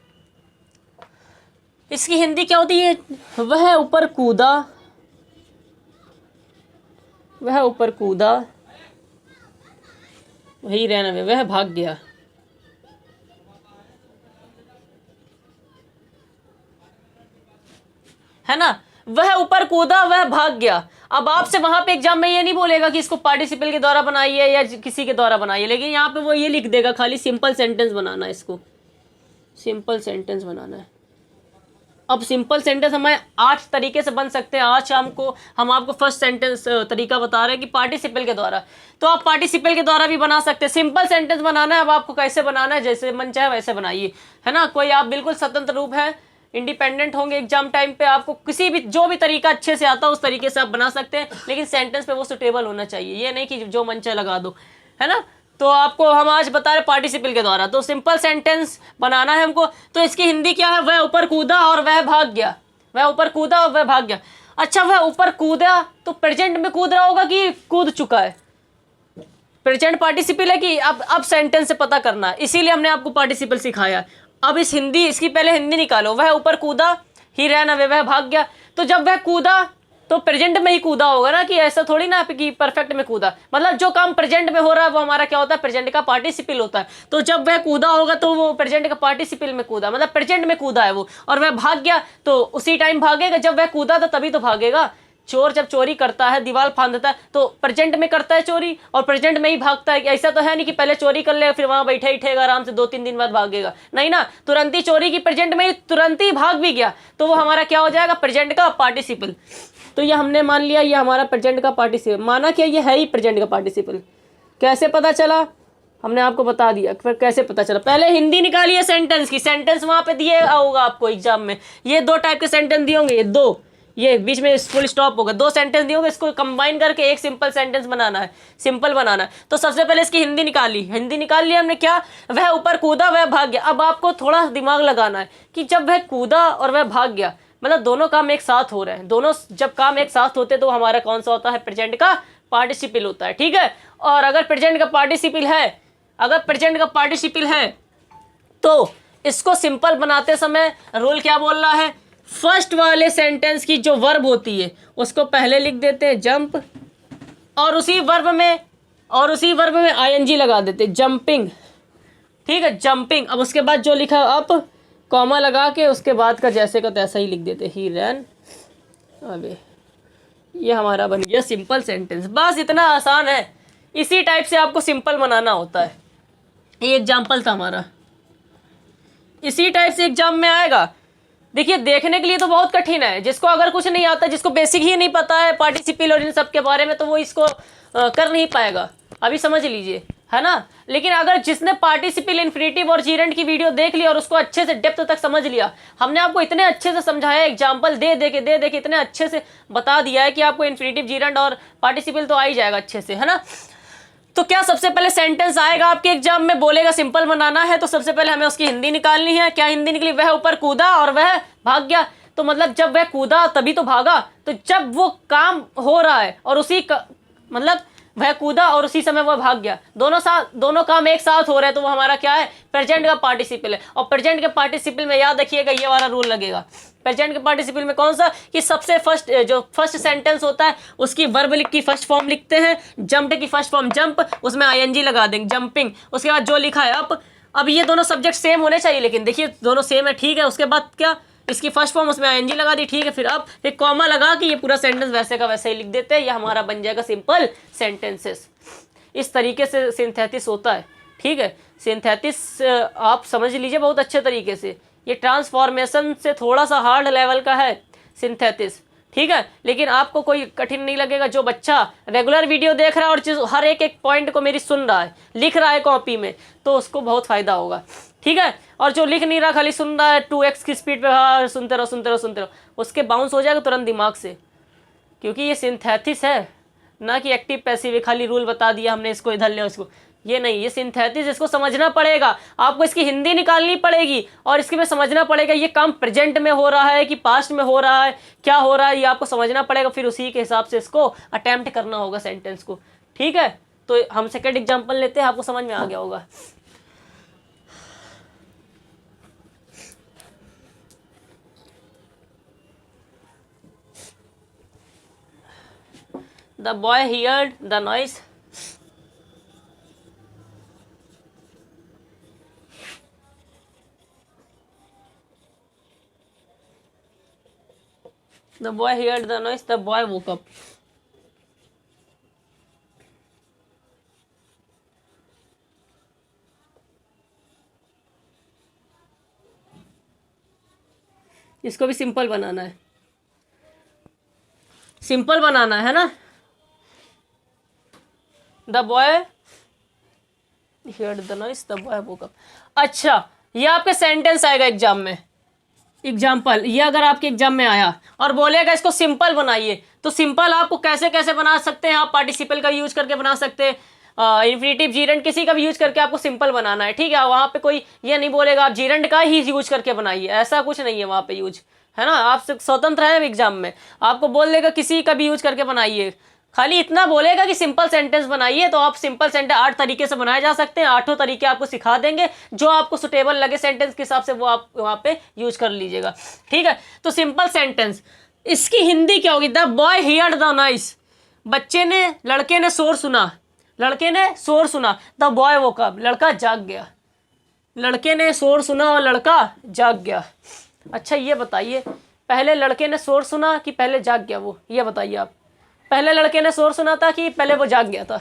इसकी हिंदी क्या होती है, वह ऊपर कूदा, वह ऊपर कूदा, वही रैन अवे, वह भाग गया। है ना, वह ऊपर कूदा, वह भाग गया। अब आपसे वहां पे एग्जाम में ये नहीं बोलेगा कि इसको पार्टिसिपल के द्वारा बनाइए या किसी के द्वारा बनाइए, लेकिन यहाँ पे वो ये लिख देगा खाली सिंपल सेंटेंस बनाना है, इसको सिंपल सेंटेंस बनाना है। अब सिंपल सेंटेंस हमें 8 तरीके से बन सकते हैं। आज शाम को हम आपको फर्स्ट सेंटेंस तरीका बता रहे हैं कि पार्टिसिपल के द्वारा, तो आप पार्टिसिपल के द्वारा भी बना सकते हैं। सिंपल सेंटेंस बनाना है, अब आपको कैसे बनाना है, जैसे मन चाहे वैसे बनाइए, है ना, कोई आप बिल्कुल स्वतंत्र रूप है, इंडिपेंडेंट होंगे एग्जाम टाइम पे, आपको किसी भी जो भी तरीका अच्छे से आता है उस तरीके से आप बना सकते हैं, लेकिन सेंटेंस पे वो सुटेबल होना चाहिए, ये नहीं कि जो मन चाहे लगा दो, है ना। तो आपको हम आज बता रहे पार्टिसिपल के द्वारा, तो सिंपल सेंटेंस बनाना है हमको। तो इसकी हिंदी क्या है, वह ऊपर कूदा और वह भाग गया, वह ऊपर कूदा और वह भाग गया। अच्छा, वह ऊपर कूदा तो प्रेजेंट में कूद रहा होगा कि कूद चुका है, प्रेजेंट पार्टिसिपल है कि अब सेंटेंस से पता करना है, इसीलिए हमने आपको पार्टिसिपल सिखाया। अब इस हिंदी, इसकी पहले हिंदी निकालो, वह ऊपर कूदा, ही रैन अवे, वह भाग गया। तो जब वह कूदा तो प्रेजेंट में ही कूदा होगा ना, कि ऐसा थोड़ी ना कि परफेक्ट में कूदा, मतलब जो काम प्रेजेंट में हो रहा है वो हमारा क्या होता है, प्रेजेंट का पार्टिसिपल होता है। तो जब वह कूदा होगा तो वो प्रेजेंट का पार्टिसिपल में कूदा, मतलब प्रेजेंट में कूदा है वो, और वह भाग गया तो उसी टाइम भागेगा, जब वह कूदा था तभी तो भागेगा, चोर जब चोरी करता है, दीवार फांदता है, तो प्रेजेंट में करता है चोरी और प्रेजेंट में ही भागता है। ऐसा तो है नहीं कि पहले चोरी कर ले फिर वहां बैठे बैठेगा आराम से 2-3 दिन बाद भागेगा, नहीं ना, तुरंत ही चोरी की प्रेजेंट में ही तुरंत ही भाग भी गया, तो वो हमारा क्या हो जाएगा, प्रेजेंट का पार्टिसिपल। तो ये हमने मान लिया ये हमारा प्रेजेंट का पार्टिसिपल, माना कि ये है ही प्रेजेंट का पार्टिसिपल। कैसे पता चला, हमने आपको बता दिया। फिर कैसे पता चला, पहले हिंदी निकालिए सेंटेंस की, सेंटेंस वहां पे दिए होगा आपको एग्जाम में, ये 2 टाइप के सेंटेंस दिए होंगे, ये 2, ये बीच में फुल स्टॉप होगा, 2 सेंटेंस दिए होंगे, इसको कंबाइन करके एक सिंपल सेंटेंस बनाना है, सिंपल बनाना है। तो सबसे पहले इसकी हिंदी निकाली, हिंदी निकाल लिया हमने, क्या, वह ऊपर कूदा वह भाग गया। अब आपको थोड़ा दिमाग लगाना है कि जब वह कूदा और वह भाग गया, मतलब दोनों काम एक साथ हो रहे हैं, दोनों जब काम एक साथ होते तो हमारा कौन सा होता है, प्रेजेंट का पार्टिसिपल होता है, ठीक है। और अगर प्रेजेंट का पार्टिसिपल है, अगर प्रेजेंट का पार्टिसिपल है तो इसको सिंपल बनाते समय रूल क्या बोल रहा है, फर्स्ट वाले सेंटेंस की जो वर्ब होती है उसको पहले लिख देते हैं जंप, और उसी वर्ब में आईएनजी लगा देते हैं, जंपिंग, ठीक है, जंपिंग। अब उसके बाद जो लिखा अप, कॉमा लगा के उसके बाद का जैसे का तैसा ही लिख देते, ही रैन अवे। ये हमारा बन गया सिंपल सेंटेंस, बस इतना आसान है। इसी टाइप से आपको सिंपल बनाना होता है। ये एग्जाम्पल था हमारा, इसी टाइप से एग्जाम में आएगा। देखिए देखने के लिए तो बहुत कठिन है, जिसको अगर कुछ नहीं आता, जिसको बेसिक ही नहीं पता है पार्टिसिपल और इन सब के बारे में, तो वो इसको कर नहीं पाएगा, अभी समझ लीजिए, है ना। लेकिन अगर जिसने पार्टिसिपल, इन्फिनेटिव और जीरेंट की वीडियो देख ली और उसको अच्छे से डेप्थ तक समझ लिया, हमने आपको इतने अच्छे से समझाया, एग्जाम्पल दे दे के इतने अच्छे से बता दिया है कि आपको इन्फिनेटिव, जीरेंट और पार्टिसिपल तो आ ही जाएगा अच्छे से, है ना। तो क्या सबसे पहले सेंटेंस आएगा आपके एग्जाम में, बोलेगा सिंपल बनाना है, तो सबसे पहले हमें उसकी हिंदी निकालनी है। क्या हिंदी निकली, वह ऊपर कूदा और वह भाग गया। तो मतलब जब वह कूदा तभी तो भागा, तो जब वो काम हो रहा है और उसी का मतलब वह कूदा और उसी समय वह भाग गया, दोनों काम एक साथ हो रहे हैं, तो वो हमारा क्या है, प्रेजेंट का पार्टिसिपल है। और प्रेजेंट के पार्टिसिपल में याद रखिएगा ये वाला रूल लगेगा, प्रेजेंट के पार्टिसिपल में कौन सा, कि सबसे फर्स्ट सेंटेंस होता है उसकी वर्ब की फर्स्ट फॉर्म लिखते हैं, जंप की फर्स्ट फॉर्म जंप, उसमें आईएनजी लगा देंगे, जंपिंग। उसके बाद जो लिखा है अप, अब ये दोनों सब्जेक्ट सेम होने चाहिए, लेकिन देखिए दोनों सेम है, ठीक है। उसके बाद क्या, इसकी फर्स्ट फॉर्म उसमें आईएनजी लगा दी, ठीक है। फिर अब फिर कॉमा लगा के ये पूरा सेंटेंस वैसे का वैसे ही लिख देते हैं, ये हमारा बन जाएगा सिंपल सेंटेंसेस। इस तरीके से सिंथेसिस होता है, ठीक है। सिंथेसिस आप समझ लीजिए बहुत अच्छे तरीके से, ये ट्रांसफॉर्मेशन से थोड़ा सा हार्ड लेवल का है सिंथेसिस, ठीक है। लेकिन आपको कोई कठिन नहीं लगेगा, जो बच्चा रेगुलर वीडियो देख रहा है और हर एक पॉइंट को मेरी सुन रहा है, लिख रहा है कॉपी में, तो उसको बहुत फायदा होगा, ठीक है। और जो लिख नहीं रहा, खाली सुन रहा है 2x की स्पीड पे, सुनते रहो, उसके बाउंस हो जाएगा तुरंत दिमाग से, क्योंकि ये सिंथेसिस है ना कि एक्टिव पैसिव। खाली रूल बता दिया हमने, इसको इधर ले उसको, ये नहीं, ये सिंथेसिस, इसको समझना पड़ेगा आपको, इसकी हिंदी निकालनी पड़ेगी और इसके में समझना पड़ेगा ये काम प्रेजेंट में हो रहा है कि पास्ट में हो रहा है, क्या हो रहा है, ये आपको समझना पड़ेगा। फिर उसी के हिसाब से इसको अटेम्प्ट करना होगा सेंटेंस को, ठीक है। तो हम सेकेंड एग्जाम्पल लेते हैं, आपको समझ में आ गया होगा। The boy heard the noise. The boy heard the noise. The boy woke up. इसको भी सिंपल बनाना है, सिंपल बनाना है ना। The boy heard the noise, the boy woke up. अच्छा, ये आपके सेंटेंस आएगा एग्जाम में, एग्जाम्पल। ये अगर आपके एग्जाम में आया और बोलेगा इसको सिंपल बनाइए, तो सिंपल आपको कैसे कैसे बना सकते हैं, आप पार्टिसिपल का यूज करके बना सकते हैं, इन्फिनेटिव जीरेंट किसी का भी यूज करके आपको सिंपल बनाना है, ठीक है। वहाँ पे कोई ये नहीं बोलेगा आप जीरेंट का ही यूज करके बनाइए, ऐसा कुछ नहीं है वहाँ पे यूज, है ना। आप स्वतंत्र है एग्जाम में, आपको बोल देगा किसी का भी यूज करके बनाइए, खाली इतना बोलेगा कि सिंपल सेंटेंस बनाइए, तो आप सिंपल सेंटेंस 8 तरीके से बनाए जा सकते हैं, 8 तरीके आपको सिखा देंगे, जो आपको सुटेबल लगे सेंटेंस के हिसाब से वो आप वहाँ पे यूज कर लीजिएगा, ठीक है। तो सिंपल सेंटेंस, इसकी हिंदी क्या होगी, the boy heard the noise, लड़के ने शोर सुना, द बॉय वोक अप, लड़का जाग गया, लड़के ने शोर सुना और लड़का जाग गया। अच्छा ये बताइए, पहले लड़के ने शोर सुना कि पहले जाग गया वो, ये बताइए आप। पहले लड़के ने शोर सुना था कि पहले वो जाग गया था?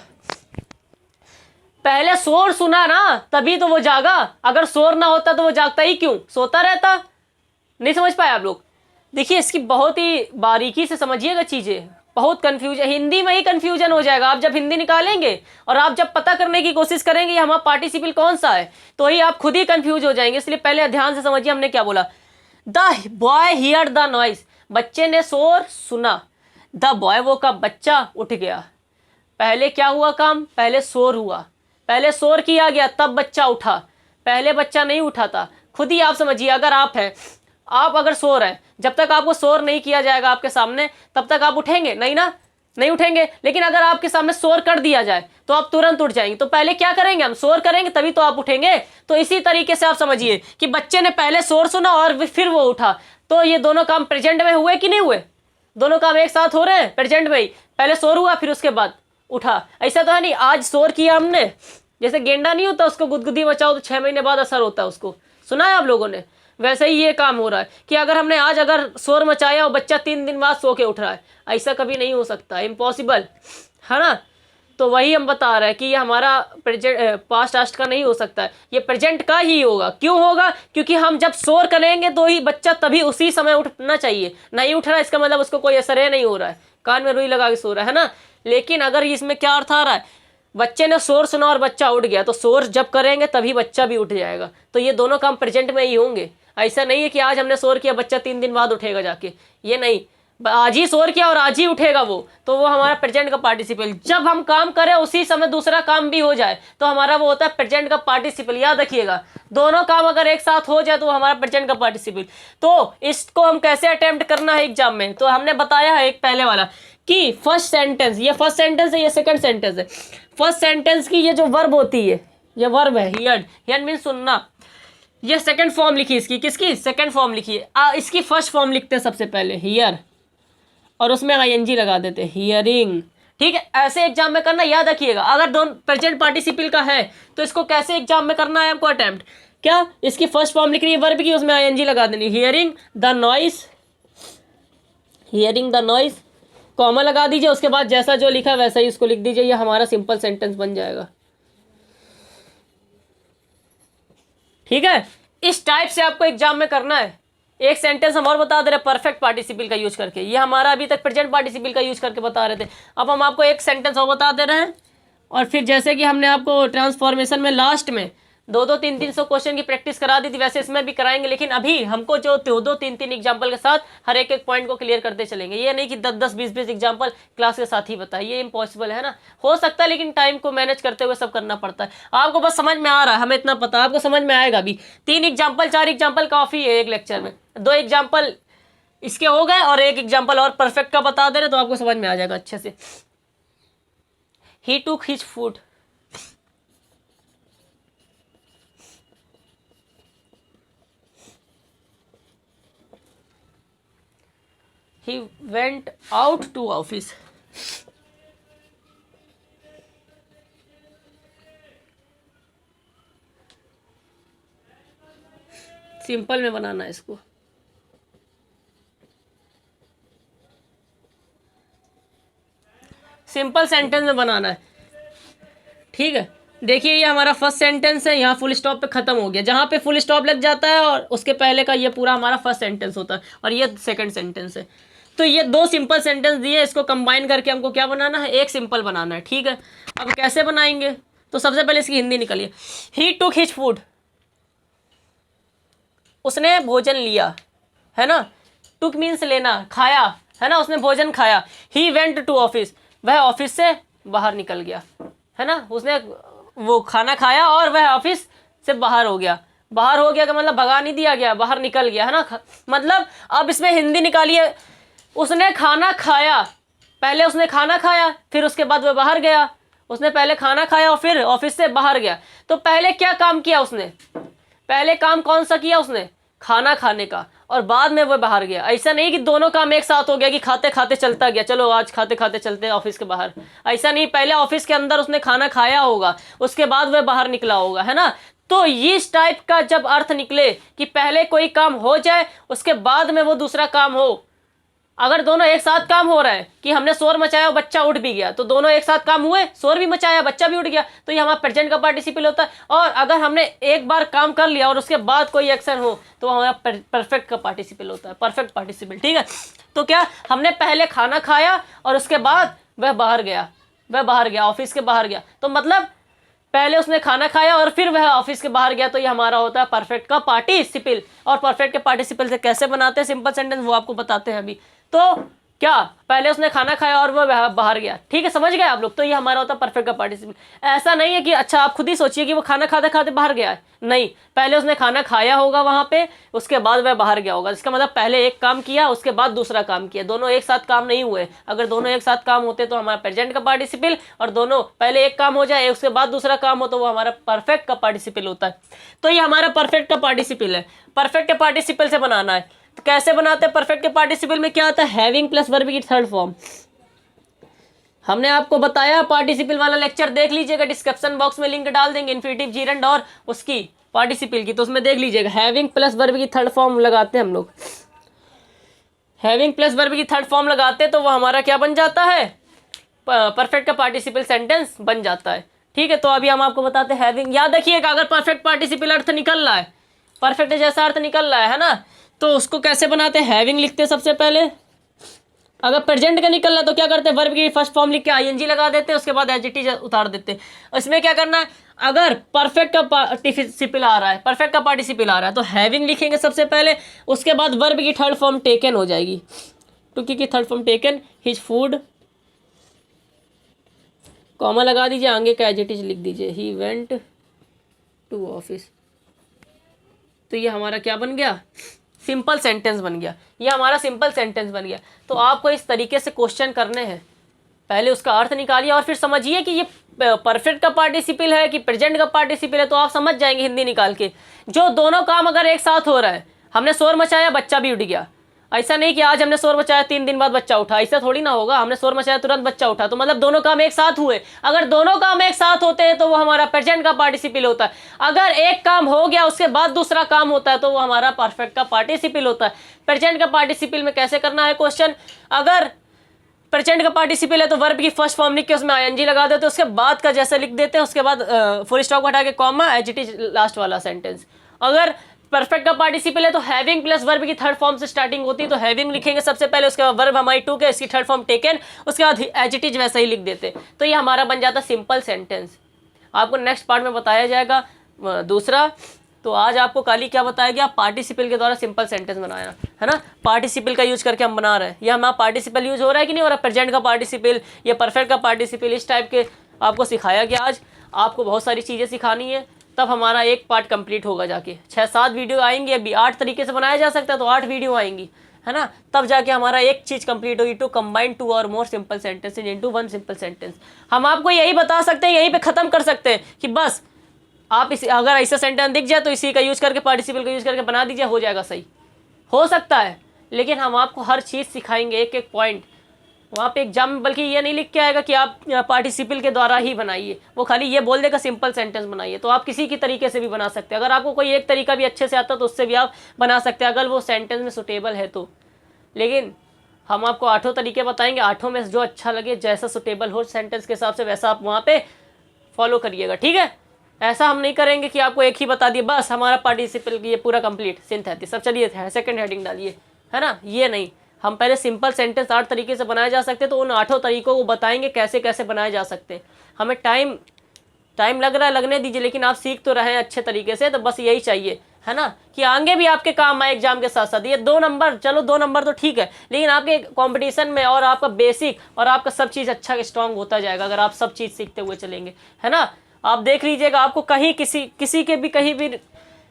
पहले शोर सुना ना, तभी तो वो जागा। अगर शोर ना होता तो वो जागता ही क्यों, सोता रहता। नहीं समझ पाए आप लोग? देखिए इसकी बहुत ही बारीकी से समझिएगा चीजें, बहुत कंफ्यूजन, हिंदी में ही कंफ्यूजन हो जाएगा। आप जब हिंदी निकालेंगे और आप जब पता करने की कोशिश करेंगे हमारा पार्टिसिपल कौन सा है, तो ही आप खुद ही कंफ्यूज हो जाएंगे। इसलिए पहले ध्यान से समझिए हमने क्या बोला। The boy here the noise, बच्चे ने शोर सुना। द बॉय, वो का बच्चा उठ गया। पहले क्या हुआ काम, पहले शोर हुआ, पहले शोर किया गया तब बच्चा उठा। पहले बच्चा नहीं उठा था। खुद ही आप समझिए, अगर आप हैं, आप अगर शोर है, जब तक आपको शोर नहीं किया जाएगा आपके सामने तब तक आप उठेंगे नहीं ना, नहीं उठेंगे। लेकिन अगर आपके सामने शोर कर दिया जाए तो आप तुरंत उठ जाएंगे। तो पहले क्या करेंगे हम, शोर करेंगे तभी तो आप उठेंगे। तो इसी तरीके से आप समझिए कि बच्चे ने पहले शोर सुना और फिर वो उठा। तो ये दोनों काम प्रेजेंट में हुए कि नहीं हुए? दोनों काम एक साथ हो रहे हैं प्रेजेंट में ही। पहले शोर हुआ फिर उसके बाद उठा। ऐसा तो है नहीं आज शोर किया हमने, जैसे गेंडा नहीं होता उसको गुदगुदी मचाओ तो 6 महीने बाद असर होता है उसको, सुना है आप लोगों ने? वैसे ही ये काम हो रहा है कि अगर हमने आज अगर शोर मचाया और बच्चा 3 दिन बाद सो के उठ रहा है, ऐसा कभी नहीं हो सकता, इम्पॉसिबल है ना। तो वही हम बता रहे हैं कि ये हमारा पास्ट आस्ट का नहीं हो सकता है, ये प्रेजेंट का ही होगा। क्यों होगा? क्योंकि हम जब शोर करेंगे तो ही बच्चा तभी उसी समय उठना चाहिए। नहीं उठ रहा है इसका मतलब उसको कोई असर नहीं हो रहा है, कान में रुई लगा के सो रहा है ना। लेकिन अगर इसमें क्या अर्थ आ रहा है, बच्चे ने शोर सुना और बच्चा उठ गया, तो शोर जब करेंगे तभी बच्चा भी उठ जाएगा। तो ये दोनों काम प्रेजेंट में ही होंगे। ऐसा नहीं है कि आज हमने शोर किया बच्चा 3 दिन बाद उठेगा जाके, ये नहीं। आज ही शोर किया और आज ही उठेगा वो, तो वो हमारा प्रेजेंट का पार्टिसिपल। जब हम काम करें उसी समय दूसरा काम भी हो जाए तो हमारा वो होता है प्रेजेंट का पार्टिसिपल। याद रखिएगा, दोनों काम अगर एक साथ हो जाए तो वो हमारा प्रेजेंट का पार्टिसिपल। तो इसको हम कैसे अटेम्प्ट करना है एग्जाम में, तो हमने बताया है एक पहले वाला कि फर्स्ट सेंटेंस, ये फर्स्ट सेंटेंस है, ये सेकंड सेंटेंस है। फर्स्ट सेंटेंस की ये जो वर्ब होती है, ये वर्ब है हियर, हियर मीन सुनना। ये सेकंड फॉर्म लिखी इसकी, किसकी सेकंड फॉर्म लिखी है। इसकी फर्स्ट फॉर्म लिखते हैं सबसे पहले हियर, और उसमें आईएनजी लगा देते हैं हियरिंग। ठीक है, ऐसे एग्जाम में करना, याद रखिएगा। अगर दोनों प्रेजेंट पार्टिसिपल का है तो इसको कैसे एग्जाम में करना है हमको अटेम्प्ट, क्या इसकी फर्स्ट फॉर्म लिख रही है वर्ब की, उसमें आईएनजी लगा देनी, hearing the noise, hearing the noise, comma लगा दीजिए। उसके बाद जैसा जो लिखा वैसा ही उसको लिख दीजिए, ये हमारा सिंपल सेंटेंस बन जाएगा। ठीक है, इस टाइप से आपको एग्जाम में करना है। एक सेंटेंस हम और बता दे रहे परफेक्ट पार्टिसिपल का यूज करके, ये हमारा अभी तक प्रेजेंट पार्टिसिपल का यूज करके बता रहे थे। अब हम आपको एक सेंटेंस और बता दे रहे हैं, और फिर जैसे कि हमने आपको ट्रांसफॉर्मेशन में लास्ट में 2-3 क्वेश्चन की प्रैक्टिस करा दी थी, वैसे इसमें भी कराएंगे। लेकिन अभी हमको जो 2-3 एग्जाम्पल के साथ हर एक पॉइंट को क्लियर करते चलेंगे। ये नहीं कि 10-10, 20-20 एग्जाम्पल क्लास के साथ ही बताइए, ये इम्पॉसिबल है ना। हो सकता है लेकिन टाइम को मैनेज करते हुए सब करना पड़ता है। आपको बस समझ में आ रहा है, हमें इतना पता, आपको समझ में आएगा भी। 3 एग्जाम्पल 4 एग्जाम्पल काफ़ी है एक लेक्चर में। 2 एग्जाम्पल इसके हो गए और 1 एग्जाम्पल और परफेक्ट का बता दे रहे, तो आपको समझ में आ जाएगा अच्छे से। He took his food, he went out to office, simple में बनाना है इसको। सिंपल सेंटेंस में बनाना है। ठीक है, देखिए ये हमारा फर्स्ट सेंटेंस है, यहाँ फुल स्टॉप पे खत्म हो गया। जहाँ पे फुल स्टॉप लग जाता है और उसके पहले का ये पूरा हमारा फर्स्ट सेंटेंस होता है, और ये सेकंड सेंटेंस है। तो ये 2 सिंपल सेंटेंस दिए, इसको कंबाइन करके हमको क्या बनाना है, एक सिंपल बनाना है। ठीक है, अब कैसे बनाएंगे, तो सबसे पहले इसकी हिंदी निकालिए। ही टुक हिज फूड, उसने भोजन लिया, है ना। टुक मीन्स लेना, खाया, है ना, उसने भोजन खाया। ही वेंट टू ऑफिस, वह ऑफिस से बाहर निकल गया, है ना। उसने वो खाना खाया और वह ऑफिस से बाहर हो गया। बाहर हो गया का मतलब भगा नहीं दिया गया, बाहर निकल गया, है ना। मतलब अब इसमें हिंदी निकालिए। उसने खाना खाया, पहले उसने खाना खाया, फिर उसके बाद वह बाहर गया। उसने पहले खाना खाया और फिर ऑफिस से बाहर गया। तो पहले क्या काम किया उसने, पहले काम कौन सा किया उसने, खाना खाने का, और बाद में वह बाहर गया। ऐसा नहीं कि दोनों काम एक साथ हो गया कि खाते खाते चलता गया, चलो आज खाते खाते चलते हैं ऑफिस के बाहर। ऐसा नहीं, पहले ऑफिस के अंदर उसने खाना खाया होगा, उसके बाद वह बाहर निकला होगा, है ना। तो इस टाइप का जब अर्थ निकले कि पहले कोई काम हो जाए उसके बाद में वो दूसरा काम हो, अगर दोनों एक साथ काम हो रहा है कि हमने शोर मचाया और बच्चा उठ भी गया, तो दोनों एक साथ काम हुए, शोर भी मचाया बच्चा भी उठ गया, तो ये हमारा प्रेजेंट का पार्टिसिपल होता है। और अगर हमने एक बार काम कर लिया और उसके बाद कोई एक्शन हो तो हमारा परफेक्ट का पार्टिसिपल होता है, परफेक्ट पार्टिसिपल। ठीक है, तो क्या हमने पहले खाना खाया और उसके बाद वह बाहर गया, ऑफिस के बाहर गया, तो मतलब पहले उसने खाना खाया और फिर वह ऑफिस के बाहर गया, तो ये हमारा होता है परफेक्ट का पार्टिसिपल। और परफेक्ट के पार्टिसिपल से कैसे बनाते हैं सिंपल सेंटेंस, वो आपको बताते हैं अभी। तो क्या पहले उसने खाना खाया और वो बाहर गया, ठीक है, समझ गए आप लोग। तो ये हमारा होता है परफेक्ट का पार्टिसिपल। ऐसा नहीं है कि अच्छा आप खुद ही सोचिए कि वो खाना खाते खाते बाहर गया है, नहीं, पहले उसने खाना खाया होगा वहां पे, उसके बाद वह बाहर गया होगा। इसका मतलब पहले एक काम किया उसके बाद दूसरा काम किया, दोनों एक साथ काम नहीं हुए। अगर दोनों एक साथ काम होते तो हमारा प्रेजेंट का पार्टिसिपल, और दोनों पहले एक काम हो जाए उसके बाद दूसरा काम हो तो वो हमारा परफेक्ट का पार्टिसिपल होता है। तो ये हमारा परफेक्ट का पार्टिसिपल है। परफेक्ट के पार्टिसिपल से बनाना है, तो कैसे बनाते हैं? परफेक्ट के पार्टिसिपल में क्या आता है? हैविंग प्लस वर्ब की थर्ड फॉर्म। हमने आपको बताया, पार्टिसिपल वाला लेक्चर देख लीजिएगा, डिस्क्रिप्शन बॉक्स में लिंक डाल देंगे इन्फिनिटिव जीरेंड और उसकी पार्टिसिपल की, तो उसमें देख लीजिएगा। हैविंग प्लस वर्ब की थर्ड फॉर्म लगाते हैं हम लोग, हैविंग प्लस वर्ब की थर्ड फॉर्म लगाते हैं तो वो हमारा क्या बन जाता है? परफेक्ट का पार्टिसिपल सेंटेंस बन जाता है। ठीक है, तो अभी हम आपको बताते हैं हैविंग। याद रखिएगा, अगर परफेक्ट पार्टिसिपल अर्थ निकल रहा है, परफेक्ट जैसा अर्थ निकल रहा है ना, तो उसको कैसे बनाते हैं? हैविंग लिखते हैं सबसे पहले। अगर प्रेजेंट का निकल रहा है तो क्या करते हैं? वर्ब की फर्स्ट फॉर्म लिख के आईएनजी लगा देते हैं, उसके बाद एडजेक्टिव उतार देते हैं। इसमें क्या करना है? अगर परफेक्ट का पार्टिसिपल आ रहा है, परफेक्ट का पार्टिसिपल आ रहा है तो हैविंग लिखेंगे सबसे पहले, उसके बाद वर्ब की थर्ड फॉर्म टेकन हो जाएगी, टुकी की third form taken, his food, comma लगा दीजिए, आगे का एडजेक्टिव लिख दीजिए, ही वेंट टू ऑफिस। तो ये हमारा क्या बन गया? सिंपल सेंटेंस बन गया। ये हमारा सिंपल सेंटेंस बन गया। तो आपको इस तरीके से क्वेश्चन करने हैं, पहले उसका अर्थ निकालिए और फिर समझिए कि ये परफेक्ट का पार्टिसिपल है कि प्रेजेंट का पार्टिसिपल है, तो आप समझ जाएंगे हिंदी निकाल के। जो दोनों काम अगर एक साथ हो रहा है, हमने शोर मचाया बच्चा भी उठ गया, ऐसा नहीं कि आज हमने शोर मचाया 3 दिन बाद बच्चा उठा, ऐसा थोड़ी ना होगा। हमने शोर मचाया तुरंत बच्चा उठा, तो मतलब दोनों काम एक साथ हुए। अगर दोनों काम एक साथ होते हैं तो वो हमारा प्रेजेंट का पार्टिसिपल होता है। अगर एक काम हो गया उसके बाद दूसरा काम होता है तो वो हमारा परफेक्ट का पार्टिसिपल होता है। प्रेजेंट का पार्टिसिपल में कैसे करना है क्वेश्चन? अगर प्रेजेंट का पार्टिसिपल है तो वर्ब की फर्स्ट फॉर्म लिख के उसमें आईएनजी लगा देते हैं, उसके बाद का जैसे लिख देते हैं, उसके बाद फुल स्टॉप हटा के कॉमा, एडजेक्टिव लास्ट वाला सेंटेंस। अगर परफेक्ट का पार्टिसिपल है तो हैविंग प्लस वर्ब की थर्ड फॉर्म से स्टार्टिंग होती है, तो हैविंग लिखेंगे सबसे पहले, उसके बाद वर्ब हमारी टू के, इसकी थर्ड फॉर्म टेकन, उसके बाद एडजेक्टिव वैसा ही लिख देते। तो ये हमारा बन जाता सिंपल सेंटेंस। आपको नेक्स्ट पार्ट में बताया जाएगा दूसरा। तो आज आपको कल ही क्या बताया गया? पार्टिसिपल के द्वारा सिंपल सेंटेंस बनाया है ना। पार्टिसिपल का यूज करके हम बना रहे हैं। ये हमारा पार्टिसिपल यूज हो रहा है कि नहीं हो रहा? प्रेजेंट का पार्टिसिपल या परफेक्ट का पार्टिसिपल, इस टाइप के आपको सिखाया गया। आज आपको बहुत सारी चीज़ें सिखानी है, तब हमारा एक पार्ट कंप्लीट होगा। जाके 6-7 वीडियो आएंगी। अभी 8 तरीके से बनाया जा सकता है तो 8 वीडियो आएंगी, है ना। तब जाके हमारा एक चीज़ कंप्लीट होगी, टू कंबाइन 2 और more simple sentences into 1 simple sentence. हम आपको यही बता सकते हैं, यहीं पे ख़त्म कर सकते हैं कि बस आप इस अगर ऐसा सेंटेंस दिख जाए तो इसी का यूज़ करके, पार्टिसिपल का यूज़ करके बना दीजिए, हो जाएगा सही। हो सकता है, लेकिन हम आपको हर चीज़ सिखाएंगे, एक एक पॉइंट। वहाँ पे एग्जाम में बल्कि ये नहीं लिख के आएगा कि आप पार्टिसिपल के द्वारा ही बनाइए, वो खाली ये बोल देगा सिंपल सेंटेंस बनाइए। तो आप किसी की तरीके से भी बना सकते हैं। अगर आपको कोई एक तरीका भी अच्छे से आता तो उससे भी आप बना सकते हैं, अगर वो सेंटेंस में सुटेबल है तो। लेकिन हम आपको 8 तरीके बताएंगे, 8 में जो अच्छा लगे, जैसा सुटेबल हो सेंटेंस के हिसाब से, वैसा आप वहाँ पर फॉलो करिएगा, ठीक है। ऐसा हम नहीं करेंगे कि आपको एक ही बता दिए बस हमारा पार्टिसिपल ये पूरा कंप्लीट सिंथेटिक सब, चलिए सेकंड हेडिंग डालिए, है ना। ये नहीं, हम पहले सिंपल सेंटेंस 8 तरीके से बनाए जा सकते हैं, तो उन 8 तरीकों को बताएंगे कैसे कैसे बनाए जा सकते हैं। हमें टाइम लग रहा है, लगने दीजिए, लेकिन आप सीख तो रहे हैं अच्छे तरीके से, तो बस यही चाहिए, है ना, कि आगे भी आपके काम आए एग्जाम के साथ साथ। ये 2 नंबर, चलो 2 नंबर तो ठीक है, लेकिन आपके कंपटीशन में और आपका बेसिक और आपका सब चीज़ अच्छा स्ट्रांग होता जाएगा अगर आप सब चीज़ सीखते हुए चलेंगे, है ना। आप देख लीजिएगा, आपको कहीं किसी के भी कहीं भी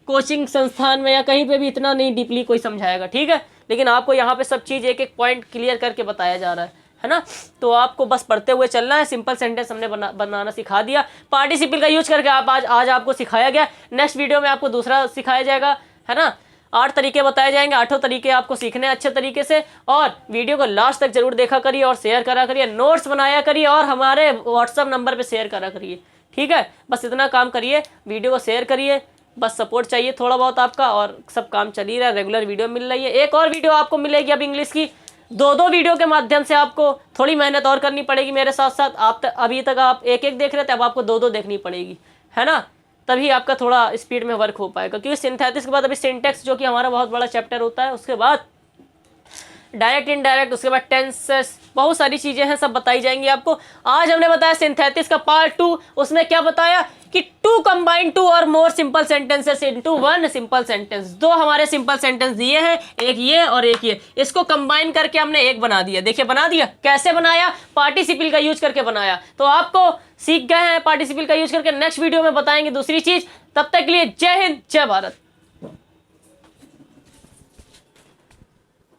कोचिंग संस्थान में या कहीं पे भी इतना नहीं डीपली कोई समझाएगा, ठीक है। लेकिन आपको यहाँ पे सब चीज़ एक एक पॉइंट क्लियर करके बताया जा रहा है ना। तो आपको बस पढ़ते हुए चलना है। सिंपल सेंटेंस हमने बनाना सिखा दिया, पार्टिसिपल का यूज करके आप आज आपको सिखाया गया। नेक्स्ट वीडियो में आपको दूसरा सिखाया जाएगा, है ना। 8 तरीके बताए जाएंगे, 8 तरीके आपको सीखने अच्छे तरीके से। और वीडियो को लास्ट तक जरूर देखा करिए और शेयर करा करिए, नोट्स बनाया करिए और हमारे व्हाट्सअप नंबर पर शेयर करा करिए, ठीक है, बस इतना काम करिए, वीडियो को शेयर करिए, बस सपोर्ट चाहिए थोड़ा बहुत आपका और सब काम चल ही रहा है, रेगुलर वीडियो मिल रही है। एक और वीडियो आपको मिलेगी अब इंग्लिश की, दो वीडियो के माध्यम से आपको थोड़ी मेहनत और करनी पड़ेगी मेरे साथ साथ। आप अभी तक आप एक देख रहे थे, अब आपको दो देखनी पड़ेगी, है ना, तभी आपका थोड़ा स्पीड में वर्क हो पाएगा। क्योंकि सिंथेसिस के बाद अभी सिंटेक्स जो कि हमारा बहुत बड़ा चैप्टर होता है, उसके बाद डायरेक्ट इनडायरेक्ट, उसके बाद टेंसेस, बहुत सारी चीज़ें हैं, सब बताई जाएंगी आपको। आज हमने बताया सिंथेसिस का पार्ट 2, उसमें क्या बताया कि टू कंबाइन टू और more simple sentences into one simple sentence. दो हमारे सिंपल सेंटेंस दिए हैं, एक ये और एक ये, इसको कंबाइन करके हमने एक बना दिया। देखिए बना दिया, कैसे बनाया, पार्टिसिपल का यूज करके बनाया। तो आपको सीख गए हैं पार्टिसिपल का यूज करके। नेक्स्ट वीडियो में बताएंगे दूसरी चीज़। तब तक के लिए जय हिंद, जय भारत।